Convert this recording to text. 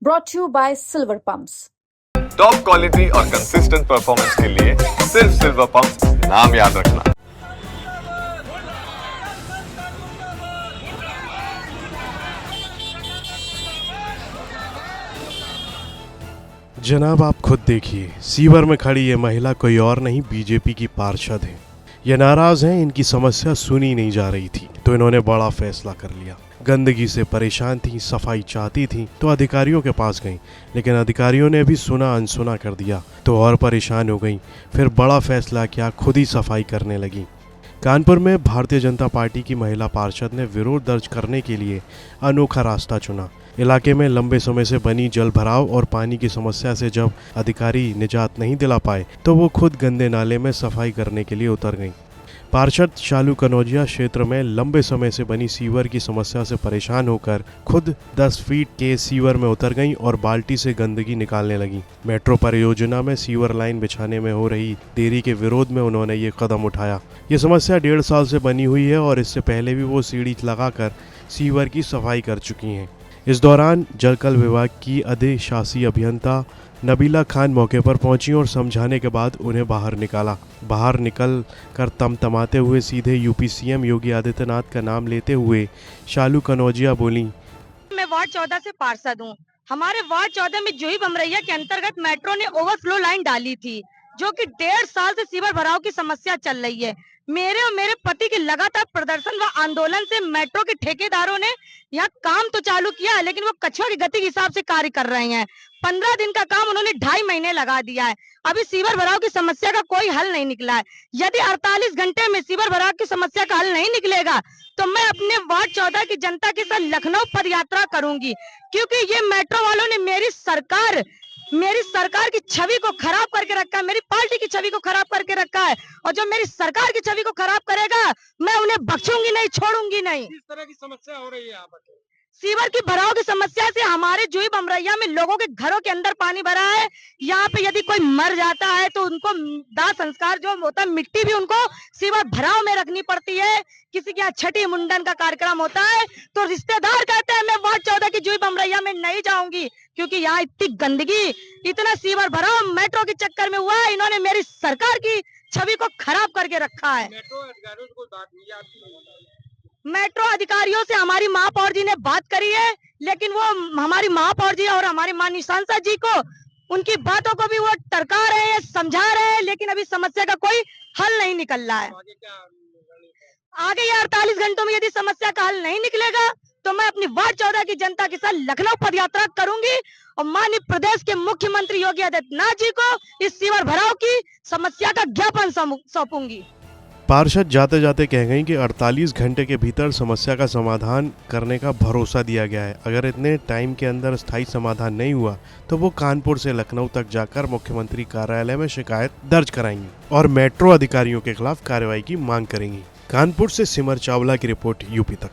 brought to you by Silver Pumps. Top quality और consistent performance के लिए सिर्फ सिल्वर पंप नाम याद रखना। जनाब, आप खुद देखिए, सीवर में खड़ी ये महिला कोई और नहीं, बीजेपी की पार्षद है। ये नाराज हैं, इनकी समस्या सुनी नहीं जा रही थी, तो इन्होंने बड़ा फैसला कर लिया। गंदगी से परेशान थी, सफाई चाहती थी, तो अधिकारियों के पास गईं, लेकिन अधिकारियों ने भी सुना अनसुना कर दिया, तो और परेशान हो गईं। फिर बड़ा फैसला किया, खुद ही सफाई करने लगी। कानपुर में भारतीय जनता पार्टी की महिला पार्षद ने विरोध दर्ज करने के लिए अनोखा रास्ता चुना। इलाके में लंबे समय से बनी जल भराव और पानी की समस्या से जब अधिकारी निजात नहीं दिला पाए, तो वो खुद गंदे नाले में सफाई करने के लिए उतर गईं। पार्षद शालू कनौजिया क्षेत्र में लंबे समय से बनी सीवर की समस्या से परेशान होकर खुद 10 फीट के सीवर में उतर गईं और बाल्टी से गंदगी निकालने लगीं। मेट्रो परियोजना में सीवर लाइन बिछाने में हो रही देरी के विरोध में उन्होंने ये कदम उठाया। ये समस्या 1.5 साल से बनी हुई है और इससे पहले भी वो सीढ़ी लगाकर सीवर की सफाई कर चुकी हैं। इस दौरान जलकल विभाग की अधिशासी अभियंता नबीला खान मौके पर पहुंची और समझाने के बाद उन्हें बाहर निकाला। बाहर निकल कर तमतमाते हुए सीधे यूपी सीएम योगी आदित्यनाथ का नाम लेते हुए शालू कनौजिया बोली, मैं वार्ड 14 से पार्षद हूँ। हमारे वार्ड 14 में जूही बमरैया के अंतर्गत मेट्रो ने ओवरफ्लो लाइन डाली थी, जो कि 1.5 साल से सीवर भराव की समस्या चल रही है। मेरे और मेरे पति के लगातार प्रदर्शन व आंदोलन से मेट्रो के ठेकेदारों ने यहाँ काम तो चालू किया, लेकिन वो कछुआ की गति के हिसाब से कार्य कर रहे हैं। 15 दिन का काम उन्होंने 2.5 महीने लगा दिया है। अभी सीवर भराव की समस्या का कोई हल नहीं निकला है। यदि 48 घंटे में सीवर भराव की समस्या का हल नहीं निकलेगा, तो मैं अपने वार्ड 14 की जनता के साथ लखनऊ पद यात्रा करूंगी, क्योंकि ये मेट्रो वालों ने मेरी सरकार की छवि को खराब करके रखा है, मेरी पार्टी की छवि को खराब करके रखा है। और जो मेरी सरकार की छवि को खराब करेगा, मैं उन्हें बख्शूंगी नहीं, छोड़ूंगी नहीं। किस तरह की समस्या हो रही है यहाँ पर? सीवर की भराव की समस्या से हमारे जूही बमरैया में लोगों के घरों के अंदर पानी भरा है। यहाँ पे यदि कोई मर जाता है तो उनको दाह संस्कार जो होता है, मिट्टी भी उनको सीवर भराव में रखनी पड़ती है। किसी के यहाँ छठी मुंडन का कार्यक्रम होता है तो रिश्तेदार कहते हैं मैं वार्ड 14 की जूही बमरैया में नहीं जाऊंगी, क्योंकि यहाँ इतनी गंदगी, इतना सीवर भराव मेट्रो के चक्कर में हुआ है। इन्होंने मेरी सरकार की छवि को खराब करके रखा है। मेट्रो अधिकारियों को बात नहीं आपकी? मेट्रो अधिकारियों से हमारी महापौर जी ने बात करी है, लेकिन वो हमारी महापौर जी और हमारी माननीय सांसद जी को, उनकी बातों को भी वो टरका रहे हैं, समझा रहे हैं, लेकिन अभी समस्या का कोई हल नहीं निकल रहा है। आगे ये 48 घंटों में यदि समस्या का हल नहीं निकलेगा, तो मैं अपनी वार्ड 14 की जनता के साथ लखनऊ पद यात्रा करूंगी और माननीय प्रदेश के मुख्यमंत्री योगी आदित्यनाथ जी को इस सीवर भराव की समस्या का ज्ञापन सौंपूंगी। पार्षद जाते जाते कह गई कि 48 घंटे के भीतर समस्या का समाधान करने का भरोसा दिया गया है। अगर इतने टाइम के अंदर स्थायी समाधान नहीं हुआ, तो वो कानपुर से लखनऊ तक जाकर मुख्यमंत्री कार्यालय में शिकायत दर्ज कराएंगी और मेट्रो अधिकारियों के खिलाफ कार्रवाई की मांग करेंगी। कानपुर से सिमर चावला की रिपोर्ट, यूपी तक।